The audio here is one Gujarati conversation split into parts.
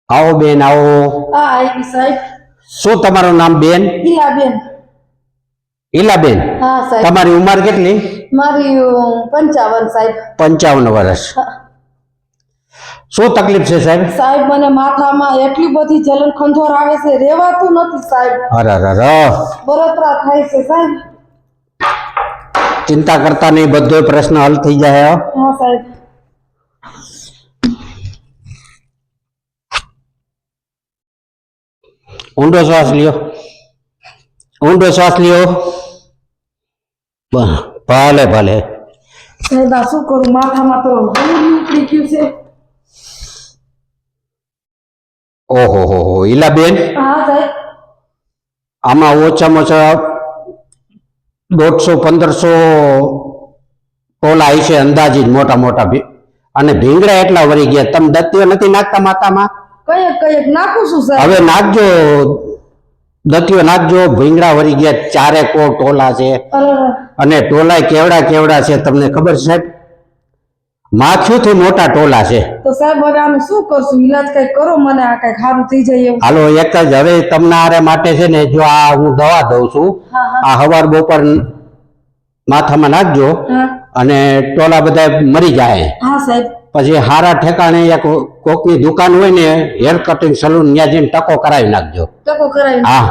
આવો બેન આવો. હા આવી સાહેબ. શું તમારું નામ બેન? ઈલાબેન. ઈલાબેન, હા સાહેબ. તમારી ઉંમર કેટલી? મારી 55 સાહેબ. 55 વર્ષ. શું તકલીફ છે સાહેબ? સાહેબ મને માથામાં એટલી બધી જલન ખંજોર આવે છે, રેવાતું નથી સાહેબ. અરે બળતરા થાય છે સાહેબ. ચિંતા કરતા નહીં, બધો પ્રશ્ન હલ થઈ જાય. હા સાહેબ. ઊંડો શ્વાસ લ્યો, ઊંડો શ્વાસ લ્યો. ભલે ભલે. સાહેબ આ શું કરું, માથામાં તો ઉપડી ગયું છે. ઓહો હો હો, ઈલાબેન, હા સાહેબ. આમાં ઓછામાં ઓછા 150-1500 ટોલા હશે અંદાજિત, મોટા મોટા. અને ભીંગડા એટલા વળી ગયા. તમે દત્તીઓ નથી નાખતા માતામાં? કયક નાખું છું સાહેબ. હવે નાખજો, દત્તીઓ નાખજો. ભીંગડા વળી ગયા, 4 ટોલા છે. અને ટોલા કેવડા કેવડા છે તમને ખબર છે સાહેબ? માથુંથી મોટા ટોલા છે. તો સાહેબ હવે આનું શું કરશું? ઈલાજ કઈ કરો, મને આ કઈ સારું થઈ જાય એવું. હાલો એક જ હવે તમને માટે છે ને, જો આ હું દવા દઉં છું, આ હવાર બપોર માથામાં નાખજો અને ટોલા બધા મરી જાય. હા સાહેબ. પછી હારા ઠેકાણે એક કોકની દુકાન હોય ને, હેર કટિંગ સલૂન, ત્યાં જઈને ટકો કરાવી નાખજો. ટકો કરાવી. હા,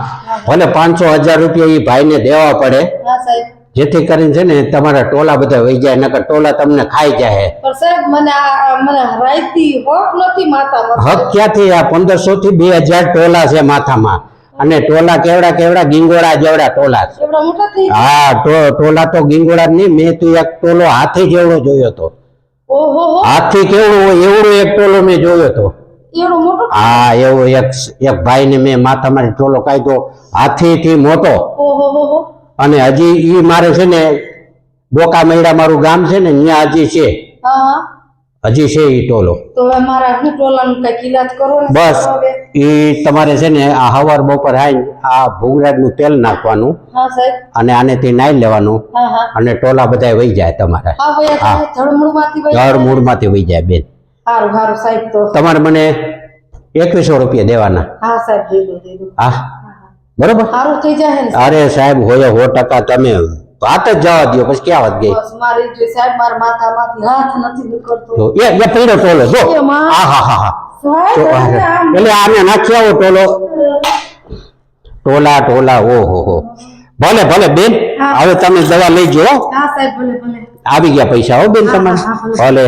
ભલે 500-1000 રૂપિયા એ ભાઈને દેવા પડે, હા સાહેબ. જેથી કરીને છે ને તમારા ટોલા બધા વહી જાય, નકર ટોલા તમને ખાઈ જાય. પણ સાહેબ મને રાઈતી હોક નથી માથામાં. હક ક્યાંથી? આ 1500 થી 2000 ટોલા છે માથામાં. અને ટોલા કેવડા કેવડા, ગીંગોડા જેવડા ટોલા છે. એવડા મોટા થઈ? હા, ટોલા તો ગીંગોડા નહીં, મેં તો એક ટોલો હાથી જેવડો જોયો હતો. ઓહો, હાથી કેવડો હોય એવડો એક ટોલો મેં જોયો હતો. એવડો મોટો? હા, એવો એક ભાઈ ને મેં માથામાં ટોલો કાઢ્યો, હાથી થી મોટો. ઓહો હો. અને હજી ઈ મારે છે ને ડોકા મૈડા મારું ગામ છે ને, ત્યાં હજી છે. હા, હજી છે ઈ ટોલો. તો હવે મારા હું ટોલાનું કઈક ઈલાજ કરો ને. બસ ઈ તમારે છે ને આ હવાર બપોર આવીને આ ભૂંગળાનું તેલ નાખવાનું. હા સાહેબ. અને આનેથી નાઈ લેવાનું. હા હા. અને ટોલા બધા વહી જાય તમારા. હા ભાઈ, જળમૂળમાંથી ભાઈ. જળમૂળમાંથી વહી જાય બેન. સારું સારું સાહેબ. તો તમારે મને 2100 રૂપિયા દેવાના. હા સાહેબ, દે દો. હા, બરોબર. સારું થઈ જાય ને? અરે સાહેબ હોય 100%. તમે વાત જ જવા દો, પછી ક્યાં વાત ગઈ? બસ મારી જે સાહેબ મારા માથામાંથી હાથ નથી નીકળતો. જો એ પીળો ટોલો જો. હા હા હા હા. એટલે આને નાખી આવો ટોલો. ટોલા ઓહો હો. ભલે ભલે બેન, હવે તમે દવા લઈ જાઓ. હા સાહેબ, ભલે ભલે. આવી ગયા પૈસા હો બેન તમારે. ભલે.